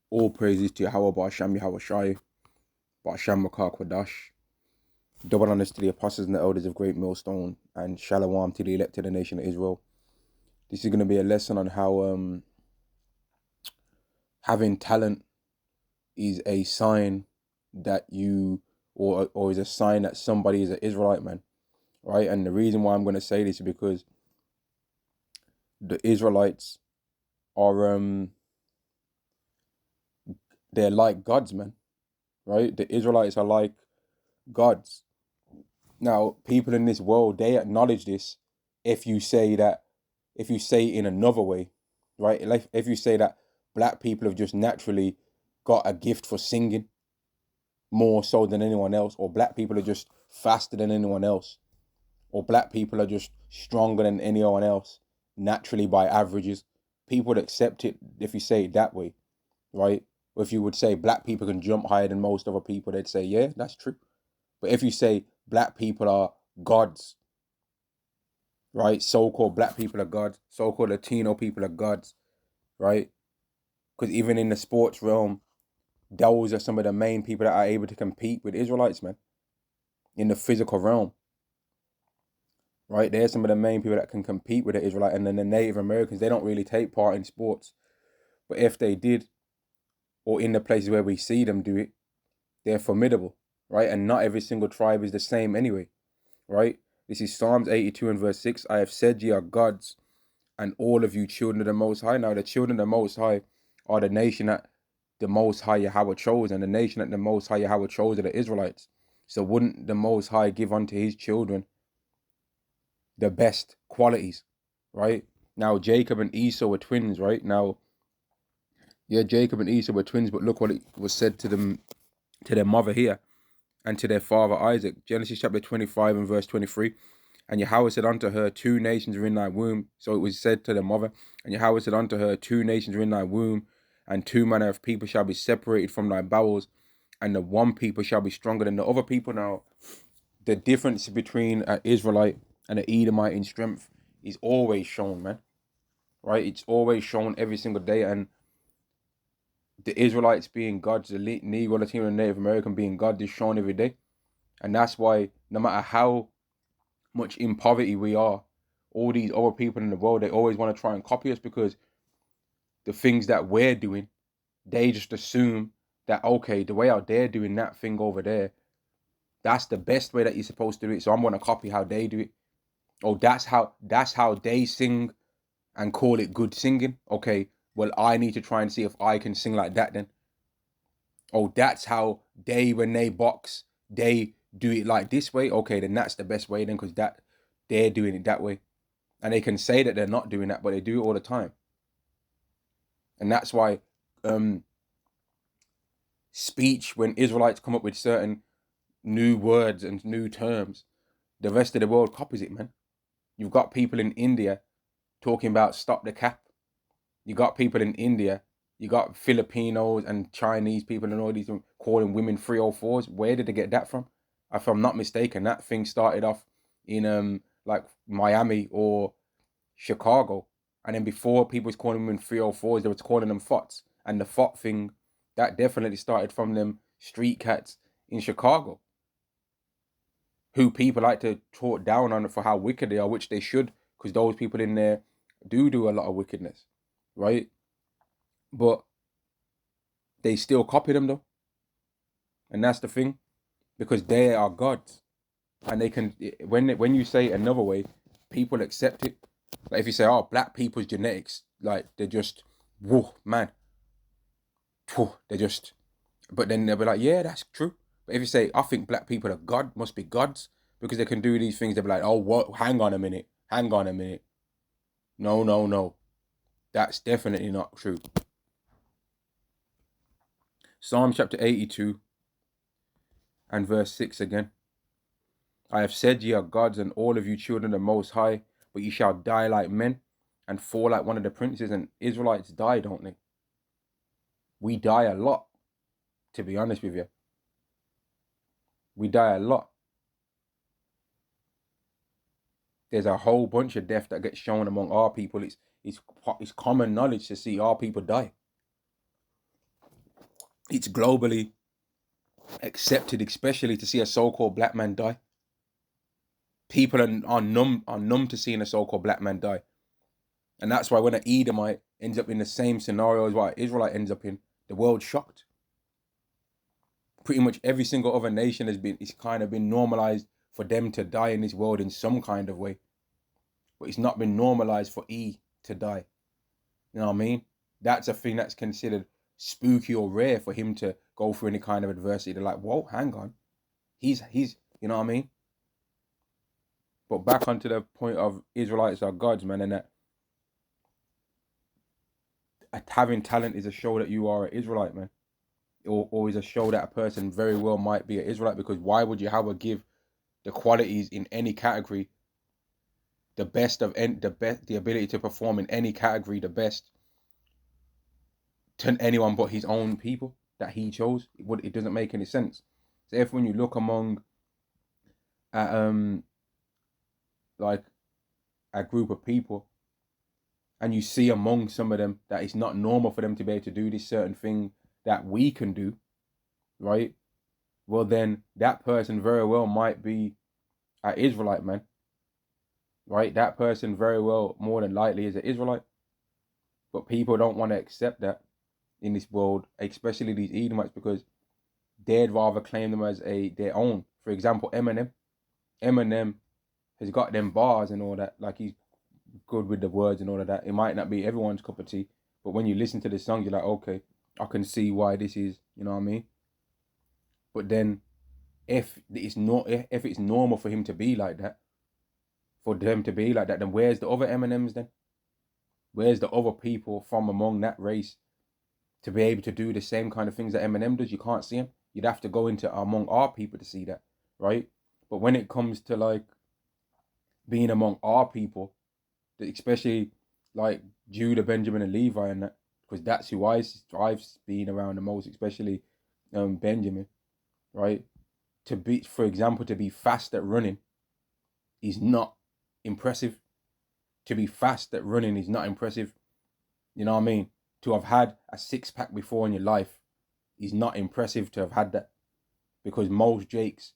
All praises to Yahweh Ba'Sham Yahweh Shai, Ba'Sham Makar Kwadash. Double honors to the apostles and the elders of Great Millstone, and Shalom to the elected nation of Israel. This is going to be a lesson on how having talent is a sign that you, or is a sign that somebody is an Israelite, man. Right? And the reason why I'm going to say this is because the Israelites are, they're like gods, man. Right? The Israelites are like gods. Now, people in this world, they acknowledge this if you say that, if you say it in another way, right? Like if you say that black people have just naturally got a gift for singing more so than anyone else, or black people are just faster than anyone else, or black people are just stronger than anyone else naturally by averages. People would accept it if you say it that way, right? Or if you would say black people can jump higher than most other people, they'd say, yeah, that's true. But if you say black people are gods, right? So-called black people are gods. So-called Latino people are gods, right? Because even in the sports realm, those are some of the main people that are able to compete with Israelites, man. In the physical realm, right? They're some of the main people that can compete with the Israelite. And then the Native Americans, they don't really take part in sports. But if they did, or in the places where we see them do it, they're formidable, right? And not every single tribe is the same anyway, right? This is Psalms 82 and verse 6. I have said ye are gods, and all of you children of the Most High. Now, the children of the Most High are the nation that the Most High Yahweh chose, and the nation that the Most High Yahweh chose are the Israelites. So wouldn't the Most High give unto his children the best qualities, right? Now, Jacob and Esau were twins, right? Now, yeah, Jacob and Esau were twins, but look what it was said to them, to their mother here, and to their father Isaac. Genesis chapter 25 and verse 23. And Yahweh said unto her, two nations are in thy womb. So it was said to the mother, and Yahweh said unto her, two nations are in thy womb, and two manner of people shall be separated from thy bowels, and the one people shall be stronger than the other people. Now, the difference between an Israelite and an Edomite in strength is always shown, man. Right? It's always shown every single day. And the Israelites being gods, the Negro, Latino, and Native American being God is shown every day. And that's why no matter how much in poverty we are, all these other people in the world, they always want to try and copy us, because the things that we're doing, they just assume that, okay, the way out they're doing that thing over there, that's the best way that you're supposed to do it. So I'm going to copy how they do it. Oh, that's how they sing and call it good singing. Okay, well, I need to try and see if I can sing like that then. Oh, that's how they, when they box, they do it like this way. Okay, then that's the best way then, because that they're doing it that way. And they can say that they're not doing that, but they do it all the time. And that's why speech, when Israelites come up with certain new words and new terms, the rest of the world copies it, man. You've got people in India talking about stop the cap. You got people in India, you got Filipinos and Chinese people and all these calling women 304s. Where did they get that from? If I'm not mistaken, that thing started off in like Miami or Chicago. And then before people was calling women 304s, they was calling them FOTs. And the FOT thing, that definitely started from them street cats in Chicago, who people like to talk down on for how wicked they are, which they should, because those people in there do a lot of wickedness, right? But they still copy them though. And that's the thing, because they are gods. And they can, when you say it another way, people accept it. Like if you say, oh, black people's genetics, like they're just, whoa, man, whoa, they're just, but then they'll be like, yeah, that's true. But if you say, I think black people are God, must be gods, because they can do these things, they'll be like, oh, what? Hang on a minute. Hang on a minute. No, no, no. That's definitely not true. Psalm chapter 82 and verse 6 again. I have said ye are gods, and all of you children of the Most High, but ye shall die like men and fall like one of the princes. And Israelites die, don't they? We die a lot, to be honest with you. We die a lot. There's a whole bunch of death that gets shown among our people. It's common knowledge to see our people die. It's globally accepted, especially to see a so-called black man die. People are numb to seeing a so-called black man die. And that's why when an Edomite ends up in the same scenario as what an Israelite ends up in, the world's shocked. Pretty much every single other nation it's kind of been normalized for them to die in this world in some kind of way. But it's not been normalized for E to die. You know what I mean? That's a thing that's considered spooky or rare for him to go through any kind of adversity. They're like, whoa, hang on. He's you know what I mean? But back onto the point of Israelites are gods, man, and that having talent is a show that you are an Israelite, man. Or is a show that a person very well might be an Israelite, because why would you have a give the qualities in any category, the ability to perform in any category, the best to anyone but his own people that he chose? It doesn't make any sense. So if when you look among like a group of people and you see among some of them that it's not normal for them to be able to do this certain thing that we can do, right? Well, then that person very well might be an Israelite, man. Right? That person very well, more than likely, is an Israelite. But people don't want to accept that in this world, especially these Edomites, because they'd rather claim them as their own. For example, Eminem. Eminem has got them bars and all that. Like, he's good with the words and all of that. It might not be everyone's cup of tea, but when you listen to the song, you're like, okay, I can see why this is, you know what I mean? But then if it's normal for him to be like that, for them to be like that, then where's the other Eminems then? Where's the other people from among that race to be able to do the same kind of things that Eminem does? You can't see him. You'd have to go into among our people to see that, right? But when it comes to like being among our people, especially like Judah, Benjamin, and Levi, and that, because that's who I've been around the most, especially Benjamin, right? For example, to be fast at running is not impressive. To be fast at running is not impressive. You know what I mean? To have had a six-pack before in your life is not impressive to have had that, because most Jakes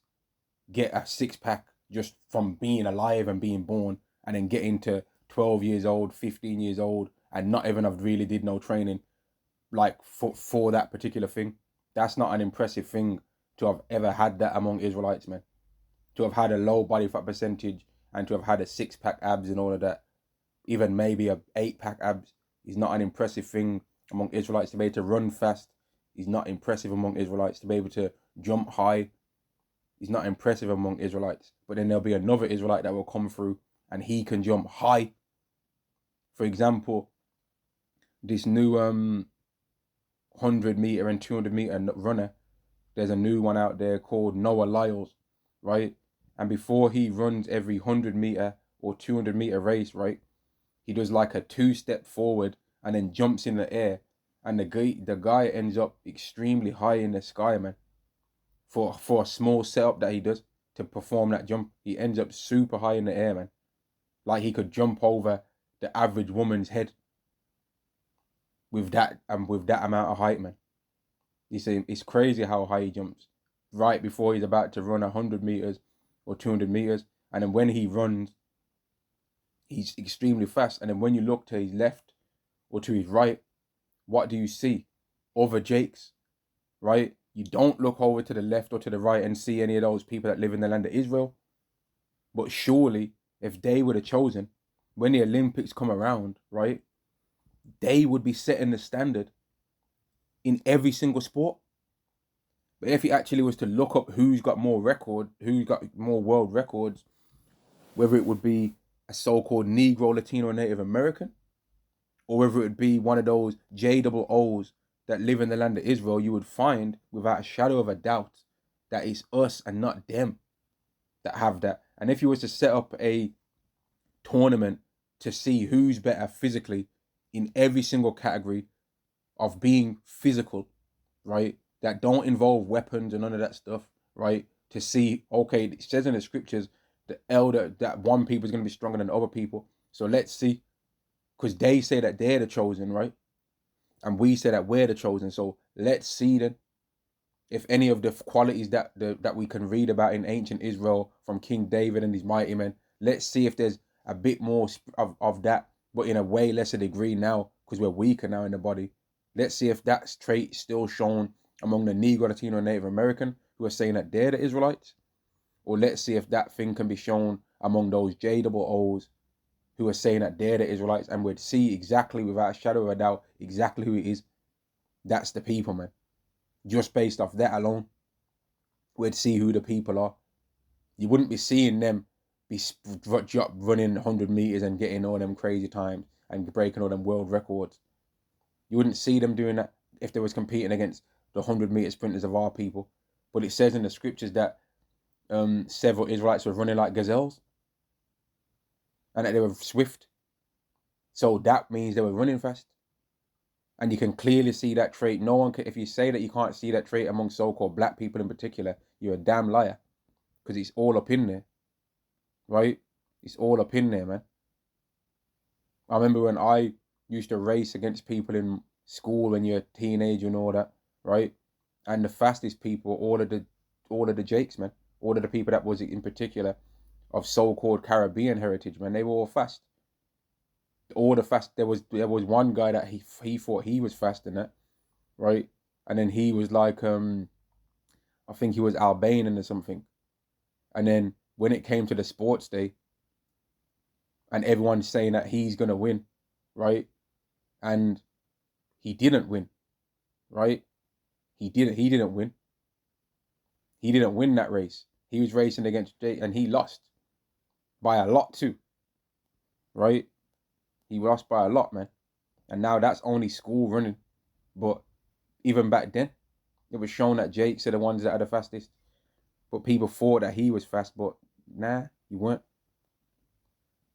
get a six-pack just from being alive and being born, and then getting to 12 years old, 15 years old, and not even have really did no training like for that particular thing. That's not an impressive thing to have ever had that among Israelites, man. To have had a low body fat percentage and to have had a six-pack abs and all of that, even maybe a 8-pack abs, is not an impressive thing among Israelites. To be able to run fast is not impressive among Israelites. To be able to jump high is not impressive among Israelites. But then there'll be another Israelite that will come through and he can jump high. For example, this new 100-meter and 200-meter runner, there's a new one out there called Noah Lyles, right? And before he runs every 100-meter or 200-meter race, right, he does like a 2-step forward and then jumps in the air, and the guy ends up extremely high in the sky, man. For a small setup that he does to perform that jump, he ends up super high in the air, man. Like he could jump over the average woman's head with that amount of height, man. You see, it's crazy how high he jumps right before he's about to run 100 meters or 200 meters, and then when he runs, he's extremely fast. And then when you look to his left or to his right, what do you see? Other Jakes, right? You don't look over to the left or to the right and see any of those people that live in the land of Israel. But surely, if they were the chosen, when the Olympics come around, right, they would be setting the standard in every single sport. But if he actually was to look up who's got more world records, whether it would be a so-called Negro, Latino, or Native American, or whether it would be one of those JOOs that live in the land of Israel, you would find without a shadow of a doubt that it's us and not them that have that. And if you was to set up a tournament to see who's better physically in every single category of being physical, right, that don't involve weapons and none of that stuff, right, to see, okay, it says in the scriptures that one people is going to be stronger than other people, so let's see, because they say that they're the chosen, right? And we say that we're the chosen. So let's see then if any of the qualities that we can read about in ancient Israel from King David and these mighty men, let's see if there's a bit more of that, but in a way lesser degree now, because we're weaker now in the body. Let's see if that trait is still shown among the Negro, Latino, and Native American who are saying that they're the Israelites. Or let's see if that thing can be shown among those JOOs who are saying that they're the Israelites, and we'd see exactly, without a shadow of a doubt, exactly who it is. That's the people, man. Just based off that alone, we'd see who the people are. You wouldn't be seeing them be running 100 meters and getting all them crazy times and breaking all them world records. You wouldn't see them doing that if they was competing against the 100-meter sprinters of our people. But it says in the scriptures that several Israelites were running like gazelles and that they were swift. So that means they were running fast. And you can clearly see that trait. No one can, if you say that you can't see that trait among so-called black people in particular, you're a damn liar. Because it's all up in there. Right? It's all up in there, man. I remember when I used to race against people in school when you're a teenager and all that, right? And the fastest people, all of the Jakes, man, all of the people that was in particular of so-called Caribbean heritage, man, they were all fast. All the fast. There was one guy that he thought he was fast in that, right? And then he was like, I think he was Albanian or something. And then when it came to the sports day, and everyone's saying that he's gonna win, right? And he didn't win, right? He didn't win. He didn't win that race. He was racing against Jay, and he lost by a lot too, right? He lost by a lot, man. And now that's only school running. But even back then, it was shown that Jakes are the ones that are the fastest. But people thought that he was fast, but nah, he weren't.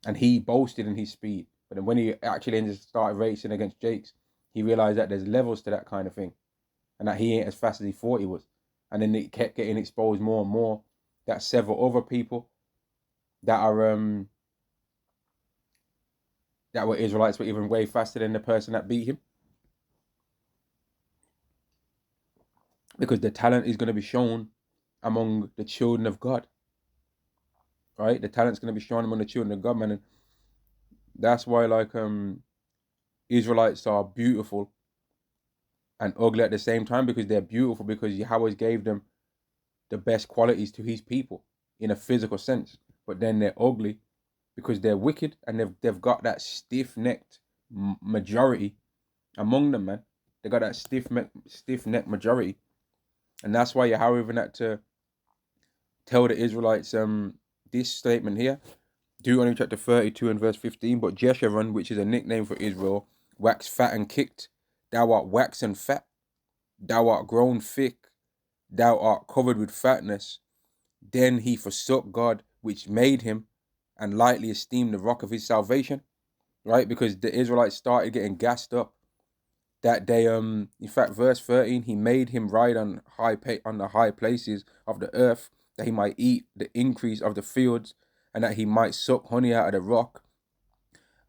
And he boasted in his speed. But then when he actually started racing against Jakes, he realized that there's levels to that kind of thing. And that he ain't as fast as he thought he was. And then it kept getting exposed more and more that several other people that are that were Israelites were even way faster than the person that beat him. Because the talent is going to be shown among the children of God. Right? The talent's going to be shown among the children of God, man. And that's why, like, Israelites are beautiful and ugly at the same time, because they're beautiful because Yahweh gave them the best qualities to his people in a physical sense. But then they're ugly because they're wicked, and they've got that stiff-necked majority among them, man. They got that stiff-necked majority. And that's why Yahweh even had to tell the Israelites this statement here. Deuteronomy chapter 32 and verse 15. But Jeshurun, which is a nickname for Israel, waxed fat and kicked. Thou art waxen fat. Thou art grown thick. Thou art covered with fatness. Then he forsook God, which made him, and lightly esteemed the rock of his salvation. Right? Because the Israelites started getting gassed up. That they, in fact, verse 13, he made him ride on the high places of the earth, that he might eat the increase of the fields, and that he might suck honey out of the rock,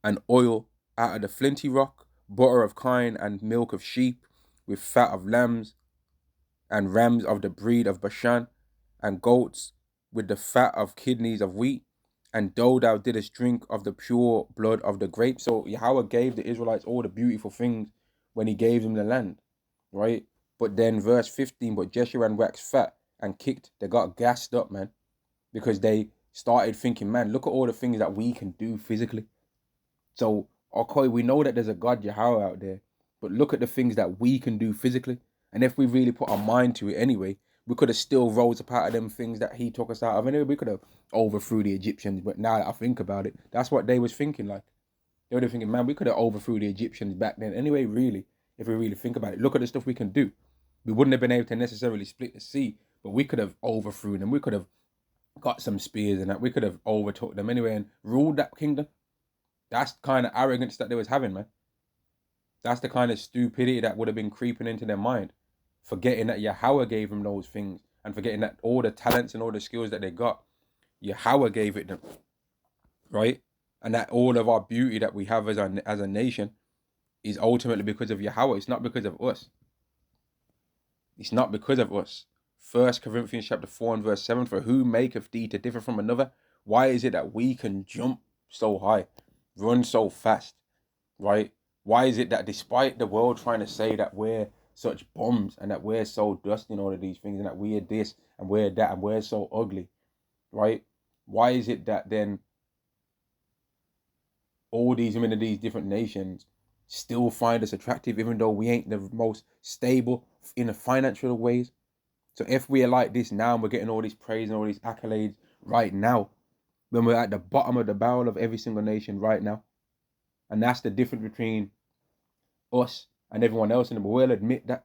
and oil out of the flinty rock, butter of kine and milk of sheep, with fat of lambs, and rams of the breed of Bashan, and goats with the fat of kidneys of wheat. And though thou didst drink of the pure blood of the grape. So Yahweh gave the Israelites all the beautiful things when he gave them the land, right? But then verse 15, but Jeshurun waxed fat and kicked. They got gassed up, man, because they started thinking, man, look at all the things that we can do physically. So, okay, we know that there's a God Yahweh out there, but look at the things that we can do physically. And if we really put our mind to it anyway, we could have still rose up out of them things that he took us out of. Anyway, we could have overthrew the Egyptians. But now that I think about it, that's what they was thinking. Like, they were thinking, man, we could have overthrew the Egyptians back then. Anyway, really, if we really think about it, look at the stuff we can do. We wouldn't have been able to necessarily split the sea, but we could have overthrew them. We could have got some spears and that. We could have overtook them anyway and ruled that kingdom. That's the kind of arrogance that they was having, man. That's the kind of stupidity that would have been creeping into their mind. Forgetting that Yahweh gave them those things, and forgetting that all the talents and all the skills that they got, Yahweh gave it them, right? And that all of our beauty that we have as a nation is ultimately because of Yahweh. It's not because of us. It's not because of us. 1 Corinthians chapter 4 and verse 7, for who maketh thee to differ from another? Why is it that we can jump so high, run so fast, right? Why is it that despite the world trying to say that we're such bums and that we're so dusty and all of these things and that we're this and we're that and we're so ugly, right? Why is it that then all these women in these different nations still find us attractive even though we ain't the most stable in the financial ways? So if we are like this now and we're getting all this praise and all these accolades right now, when we're at the bottom of the barrel of every single nation right now, and that's the difference between us and everyone else in the world, we'll admit that,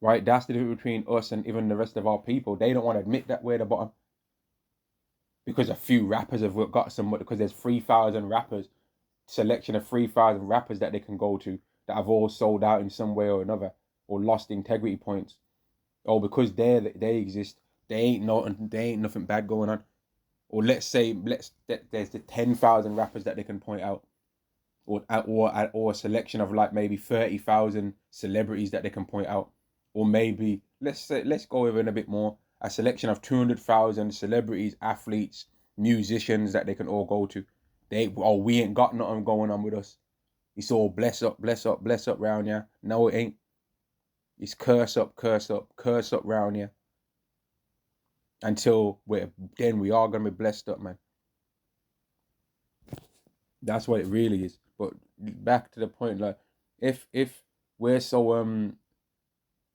right? That's the difference between us and even the rest of our people. They don't want to admit that we're the bottom because a few rappers have got some, because there's 3,000 rappers, selection of 3,000 rappers that they can go to that have all sold out in some way or another or lost integrity points. Oh, because they exist, they ain't nothing bad going on. Or let's say there's the 10,000 rappers that they can point out, or a selection of like maybe 30,000 celebrities that they can point out, or maybe let's go even a bit more, a selection of 200,000 celebrities, athletes, musicians that they can all go to. We ain't got nothing going on with us. It's all bless up round here. No, it ain't. It's curse up round here. Until we are gonna be blessed up, man. That's what it really is. But back to the point, like, if we're so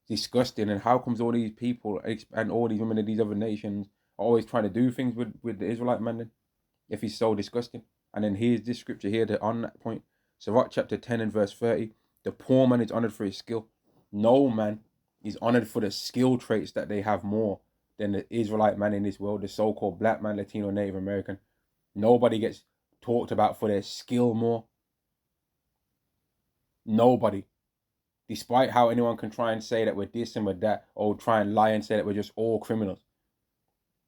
disgusting, and how comes all these people and all these women in these other nations are always trying to do things with the Israelite man then? If he's so disgusting. And then here's this scripture here that on that point. Sirach chapter 10 and verse 30. The poor man is honored for his skill. No man is honored for the skill traits that they have more than the Israelite man in this world, the so-called black man, Latino, Native American. Nobody gets talked about for their skill more. Nobody. Despite how anyone can try and say that we're this and we're that, or try and lie and say that we're just all criminals.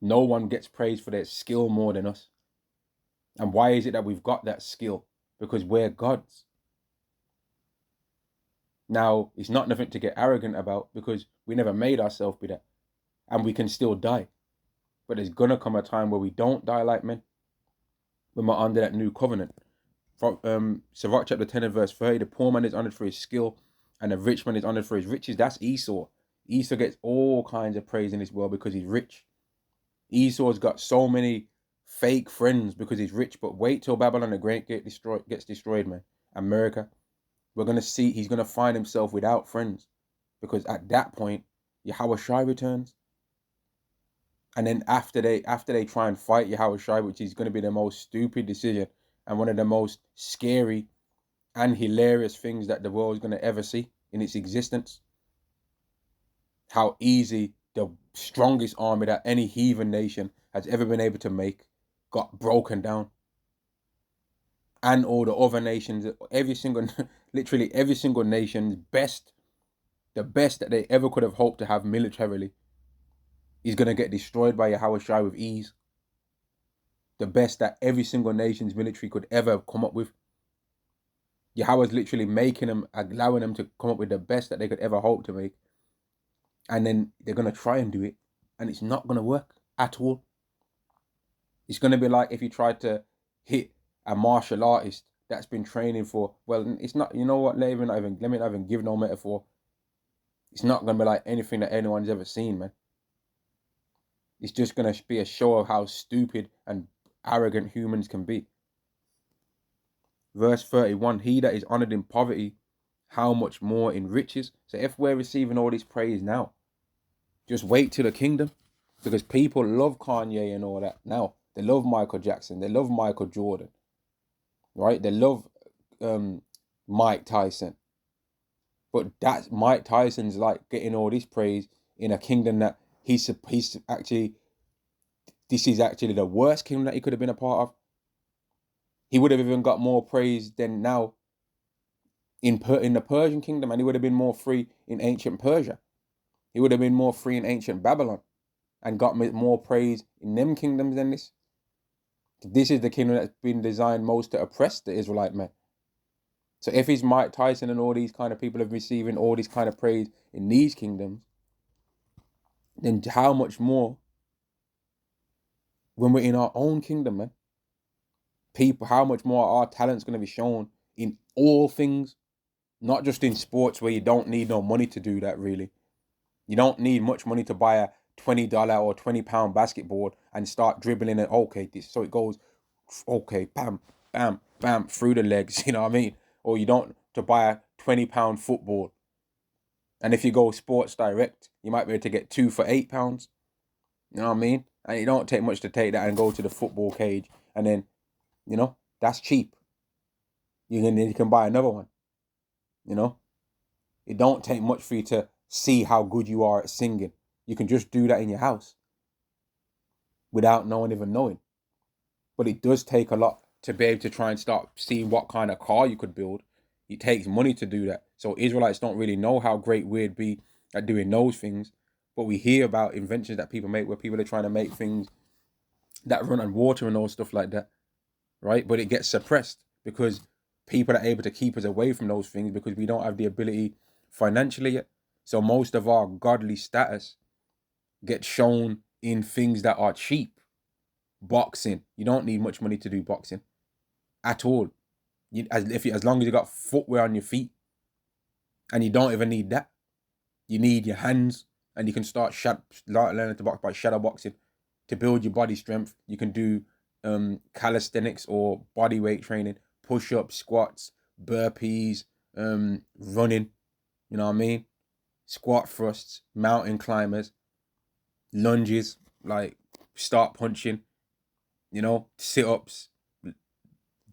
No one gets praised for their skill more than us. And why is it that we've got that skill? Because we're gods. Now, it's not nothing to get arrogant about, because we never made ourselves be that. And we can still die. But there's going to come a time where we don't die like men, when we're under that new covenant. From Sirach chapter 10 and verse 30, the poor man is honored for his skill, and the rich man is honored for his riches. That's Esau. Esau gets all kinds of praise in this world because he's rich. Esau's got so many fake friends because he's rich. But wait till Babylon the Great gets destroyed, man. America, we're going to see he's going to find himself without friends, because at that point, Yahweh Shai returns. And then after they try and fight Yahweh Shai, which is going to be the most stupid decision and one of the most scary and hilarious things that the world is going to ever see in its existence. How easy the strongest army that any heathen nation has ever been able to make got broken down. And all the other nations, literally every single nation's the best that they ever could have hoped to have militarily, is going to get destroyed by Yahweh Shai with ease. The best that every single nation's military could ever come up with. Yahweh's literally making them, allowing them to come up with the best that they could ever hope to make. And then they're going to try and do it. And it's not going to work at all. It's going to be like if you tried to hit a martial artist that's been training for, well, it's not, you know what, let me not even give no metaphor. It's not going to be like anything that anyone's ever seen, man. It's just going to be a show of how stupid and arrogant humans can be. Verse 31, he that is honored in poverty, how much more in riches? So if we're receiving all this praise now, just wait till the kingdom. Because people love Kanye and all that now. They love Michael Jackson. They love Michael Jordan. Right? They love Mike Tyson. But that's Mike Tyson's like getting all this praise in a kingdom that he's actually, this is actually the worst kingdom that he could have been a part of. He would have even got more praise than now in the Persian kingdom, and he would have been more free in ancient Persia. He would have been more free in ancient Babylon and got more praise in them kingdoms than this. This is the kingdom that's been designed most to oppress the Israelite man. So if it's Mike Tyson and all these kind of people are receiving all these kind of praise in these kingdoms, then how much more when we're in our own kingdom, man? People, how much more our talent's going to be shown in all things, not just in sports where you don't need no money to do that, really. You don't need much money to buy a $20 or £20 basketball and start dribbling it. Okay, so it goes, okay, bam, bam, bam, through the legs, you know what I mean? Or you don't to buy a £20 football. And if you go Sports Direct, you might be able to get 2 for £8. You know what I mean? And it don't take much to take that and go to the football cage. And then, you know, that's cheap. You can buy another one. You know? It don't take much for you to see how good you are at singing. You can just do that in your house without no one even knowing. But it does take a lot to be able to try and start seeing what kind of car you could build. It takes money to do that. So Israelites don't really know how great we'd be at doing those things. But we hear about inventions that people make where people are trying to make things that run on water and all stuff like that, right? But it gets suppressed because people are able to keep us away from those things because we don't have the ability financially yet. So most of our godly status gets shown in things that are cheap. Boxing, you don't need much money to do boxing at all. As long as you got footwear on your feet, and you don't even need that. You need your hands, and you can start learning to box by shadow boxing to build your body strength. You can do calisthenics or body weight training, push-ups, squats, burpees, running. You know what I mean? Squat thrusts, mountain climbers, lunges, like start punching. You know, sit-ups,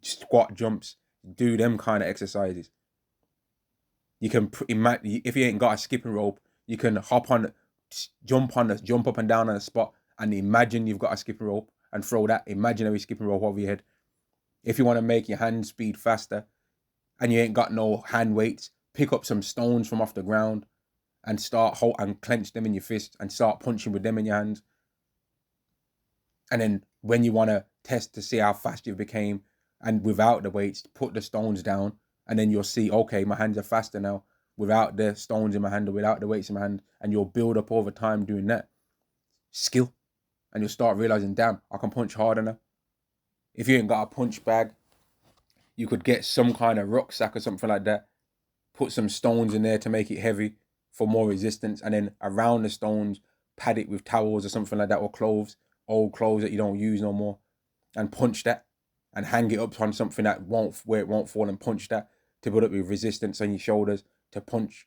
squat jumps, do them kind of exercises. You can if you ain't got a skipping rope, you can jump up and down on a spot and imagine you've got a skipping rope and throw that imaginary skipping rope over your head. If you want to make your hand speed faster and you ain't got no hand weights, pick up some stones from off the ground and and clench them in your fist and start punching with them in your hands. And then when you want to test to see how fast you became and without the weights, put the stones down and then you'll see, okay, my hands are faster now without the stones in my hand or without the weights in my hand. And you'll build up over time doing that skill. And you'll start realizing, damn, I can punch harder now. If you ain't got a punch bag, you could get some kind of rucksack or something like that. Put some stones in there to make it heavy for more resistance. And then around the stones, pad it with towels or something like that or clothes. Old clothes that you don't use no more, and punch that and hang it up on something where it won't fall and punch that to build up with resistance on your shoulders to punch.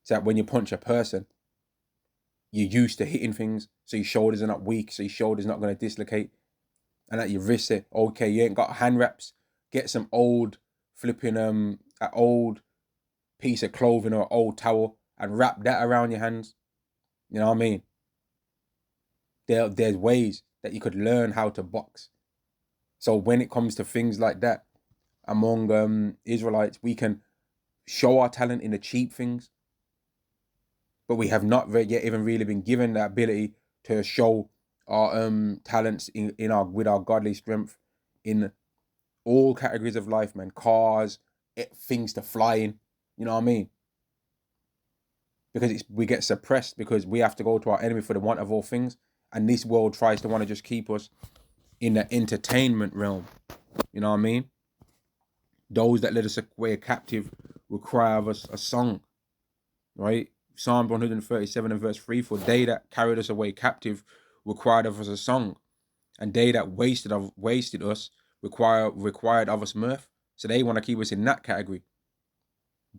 So that when you punch a person, you're used to hitting things, so your shoulders are not weak, so your shoulders not going to dislocate. And at your wrists, okay, you ain't got hand wraps, get some old flipping an old piece of clothing or old towel and wrap that around your hands. You know what I mean? There's ways that you could learn how to box. So when it comes to things like that, among Israelites, we can show our talent in the cheap things, but we have not yet even really been given the ability to show our talents with our godly strength in all categories of life, man. Cars, things to fly in. You know what I mean? Because we get suppressed because we have to go to our enemy for the want of all things. And this world tries to want to just keep us in the entertainment realm. You know what I mean? Those that led us away captive will cry of us a song. Right? Psalm 137 and verse 3, for they that carried us away captive required of us a song. And they that wasted us required of us mirth. So they want to keep us in that category.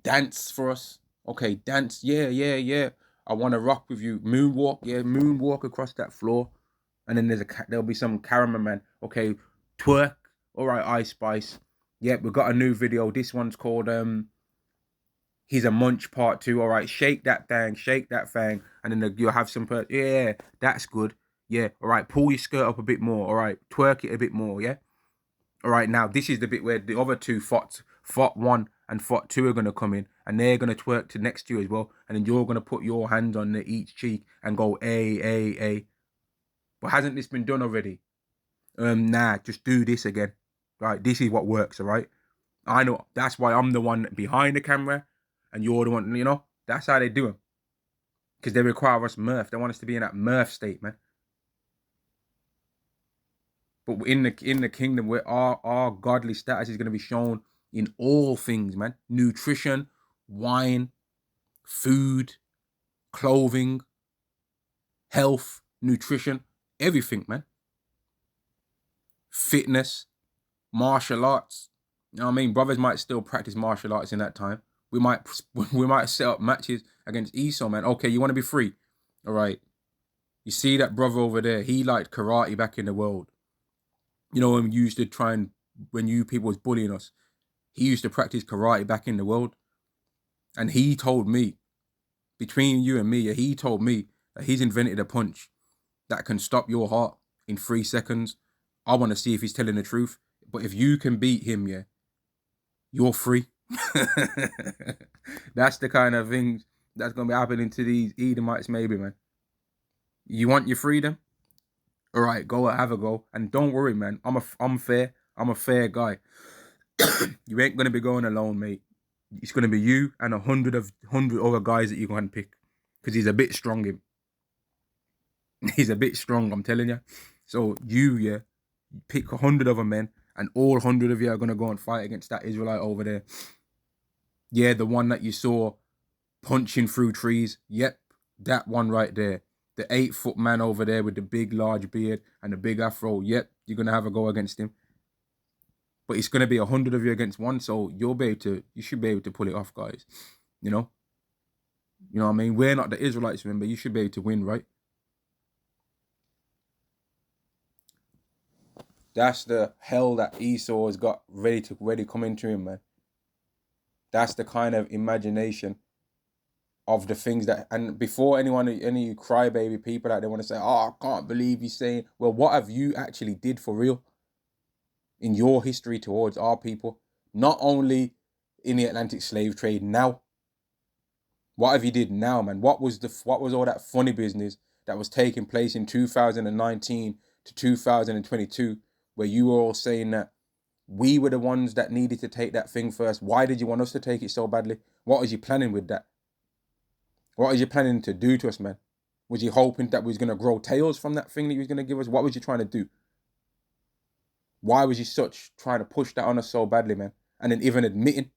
Dance for us. Okay, dance. Yeah. I want to rock with you. Moonwalk. Yeah, moonwalk across that floor. And then there'll be some cameraman. Okay, twerk. All right, Ice Spice. Yep, we've got a new video. This one's called He's a Munch Part 2. All right, shake that thing. And then you'll have some, yeah, that's good. Yeah, all right, pull your skirt up a bit more. All right, twerk it a bit more, yeah? All right, now this is the bit where the other two, FOT 1 and FOT 2 are going to come in. And they're going to twerk to next to you as well. And then you're going to put your hands on each cheek and go, A. But hasn't this been done already? Nah, just do this again. Right, this is what works, all right? I know that's why I'm the one behind the camera and you're the one, that's how they do them. Because they require us mirth. They want us to be in that mirth state, man. But in the kingdom, where our godly status is going to be shown in all things, man. Nutrition, wine, food, clothing, health, nutrition, everything, man. Fitness, martial arts. You know what I mean? Brothers might still practice martial arts in that time. We might set up matches against Esau, man. Okay, you want to be free? All right. You see that brother over there? He liked karate back in the world. You know, when you used to when you people was bullying us, he used to practice karate back in the world. And he told me, between you and me, he told me that he's invented a punch that can stop your heart in 3 seconds. I want to see if he's telling the truth. But if you can beat him, yeah, you're free. That's the kind of things that's going to be happening to these Edomites, maybe, man. You want your freedom? All right, go have a go. And don't worry, man. I'm fair. I'm a fair guy. You ain't going to be going alone, mate. It's going to be you and 100 other guys that you're going to pick. Because he's a bit strong, him. He's a bit strong, I'm telling you. So you, pick 100 other men, and all 100 of you are going to go and fight against that Israelite over there. Yeah, the one that you saw punching through trees. Yep, that one right there. The 8-foot man over there with the big, large beard and the big afro. Yep, you're going to have a go against him. But it's going to be 100 of you against one, so you should be able to pull it off, guys. You know what I mean? We're not the Israelites, remember. You should be able to win, right? That's the hell that Esau has got ready to come into him, man. That's the kind of imagination of the things that, and before any crybaby people out there want to say, oh, I can't believe you're saying, well, what have you actually did for real in your history towards our people? Not only in the Atlantic slave trade now. What have you did now, man? What was all that funny business that was taking place in 2019 to 2022, where you were all saying that we were the ones that needed to take that thing first? Why did you want us to take it so badly? What was you planning with that? What was you planning to do to us, man? Was you hoping that we was going to grow tails from that thing that you was going to give us? What was you trying to do? Why was you trying to push that on us so badly, man? And then even admitting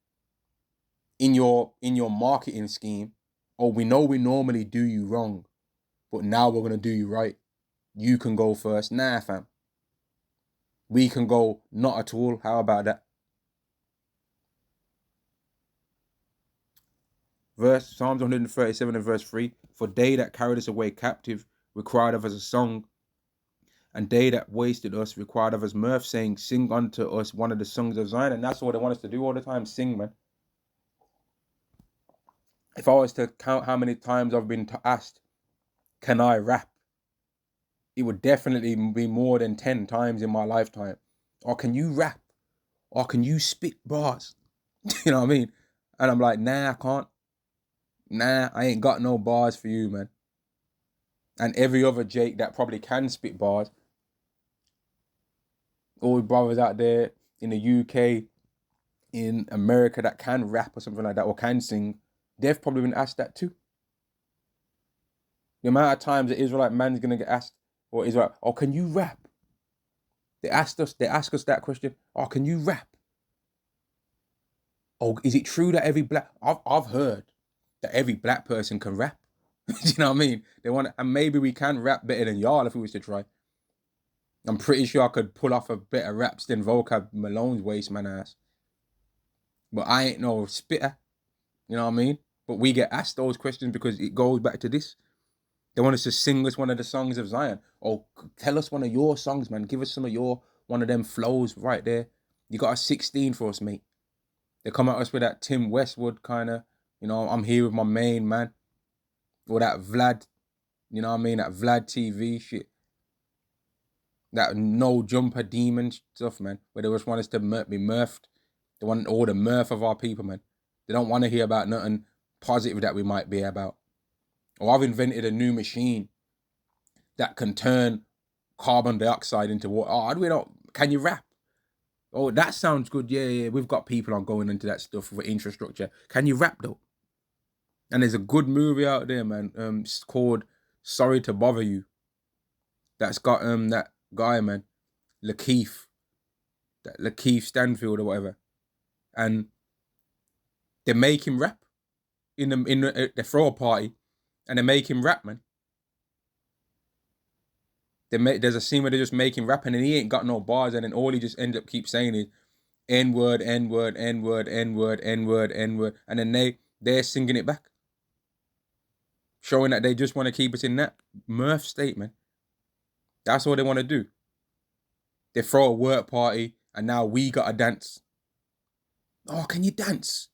in your marketing scheme, oh, we know we normally do you wrong, but now we're going to do you right. You can go first. Nah, fam. We can go not at all. How about that? Psalms 137 and verse 3. For they that carried us away captive required of us a song, and they that wasted us required of us mirth, saying, sing unto us one of the songs of Zion. And that's what they want us to do all the time. Sing, man. If I was to count how many times I've been asked, can I rap? It would definitely be more than 10 times in my lifetime. Or can you rap? Or can you spit bars? You know what I mean? And I'm like, nah, I can't. Nah, I ain't got no bars for you, man. And every other Jake that probably can spit bars, all the brothers out there in the UK, in America that can rap or something like that, or can sing, they've probably been asked that too. The amount of times the Israelite man's gonna get asked, or Israel, oh, can you rap? They ask us that question. Oh, can you rap? Oh, is it true that I've heard that every black person can rap? You know what I mean? And maybe we can rap better than y'all if we was to try. I'm pretty sure I could pull off a better raps than Vocab Malone's waste man ass. But I ain't no spitter. You know what I mean? But we get asked those questions because it goes back to this. They want us to sing us one of the songs of Zion. Oh, tell us one of your songs, man. Give us one of them flows right there. You got a 16 for us, mate. They come at us with that Tim Westwood kind of, I'm here with my main man. Or that Vlad, you know what I mean? That Vlad TV shit. That no jumper demon stuff, man. Where they just want us to be mirthed. They want all the mirth of our people, man. They don't want to hear about nothing positive that we might be about. Or I've invented a new machine that can turn carbon dioxide into water. Oh, can you rap? Oh, that sounds good. Yeah, yeah. We've got people on going into that stuff for infrastructure. Can you rap though? And there's a good movie out there, man. It's called Sorry to Bother You. That's got that guy, man, Lakeith, that Lakeith Stanfield or whatever, and they make him rap they throw a party, and they make him rap, man. There's a scene where they just make him rap, and he ain't got no bars, and then all he just ends up keep saying is N word, N word, N word, N word, N word, N word, and then they're singing it back, showing that they just want to keep us in that Mirth state, man. That's all they want to do. They throw a work party, and now we gotta dance. Oh, can you dance?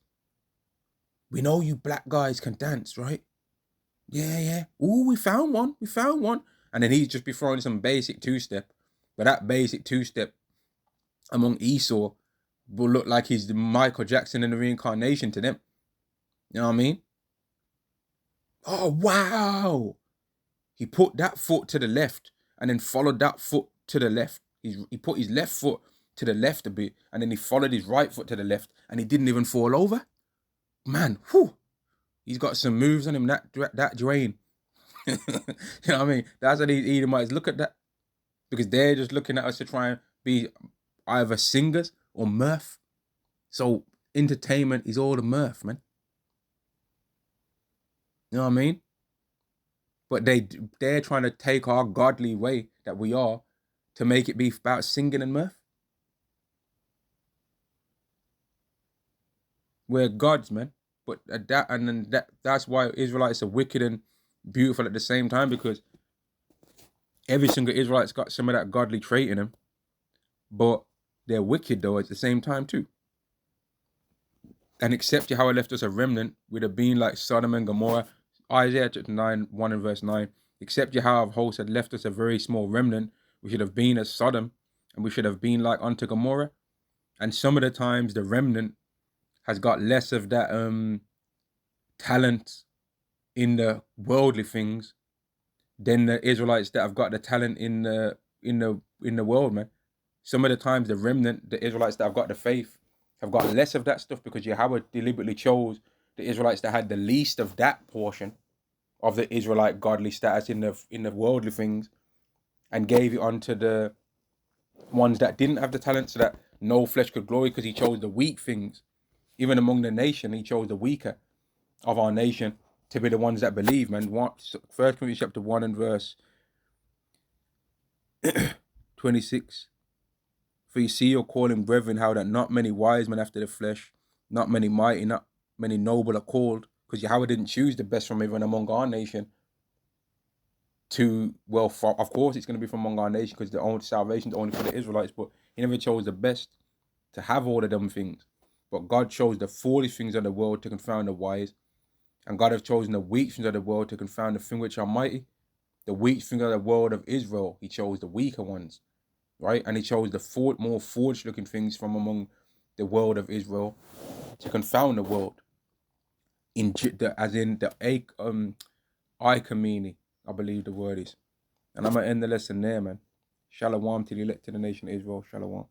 We know you black guys can dance, right? Yeah, yeah. Ooh, we found one. We found one. And then he'd just be throwing some basic two-step. But that basic two-step among Esau will look like he's the Michael Jackson in the reincarnation to them. You know what I mean? Oh, wow. He put that foot to the left and then followed that foot to the left. He put his left foot to the left a bit and then he followed his right foot to the left and he didn't even fall over. Man, whew. He's got some moves on him, that drain. You know what I mean? That's what these Edomites look at that. Because they're just looking at us to try and be either singers or mirth. So entertainment is all the mirth, man. You know what I mean? But they're trying to take our godly way that we are to make it be about singing and mirth. We're gods, man. But that's why Israelites are wicked and beautiful at the same time, because every single Israelite's got some of that godly trait in them, but they're wicked though at the same time too. And except Yahweh left us a remnant, we'd have been like Sodom and Gomorrah. Isaiah chapter 9, 1 and verse 9. Except Yahweh of hosts had left us a very small remnant, we should have been as Sodom, and we should have been like unto Gomorrah. And some of the times the remnant has got less of that talent in the worldly things than the Israelites that have got the talent in the world, man. Some of the times the remnant, the Israelites that have got the faith, have got less of that stuff because Yahweh deliberately chose the Israelites that had the least of that portion of the Israelite godly status in the worldly things, and gave it onto the ones that didn't have the talent, so that no flesh could glory, because he chose the weak things. Even among the nation, he chose the weaker of our nation to be the ones that believe, man. 1 Corinthians chapter 1 and verse 26. For you see your calling, brethren, how that not many wise men after the flesh, not many mighty, not many noble are called, because Yahweh didn't choose the best from even among our nation to, well, of course it's going to be from among our nation, because the only salvation is only for the Israelites, but he never chose the best to have all of them things. But God chose the foolish things of the world to confound the wise, and God has chosen the weak things of the world to confound the things which are mighty. The weak things of the world of Israel, he chose the weaker ones, right? And he chose the more foolish looking things from among the world of Israel to confound the world. As in the Ikamini, I believe the word is. And I'm going to end the lesson there, man. Shalom to the elect to the nation of Israel. Shalom.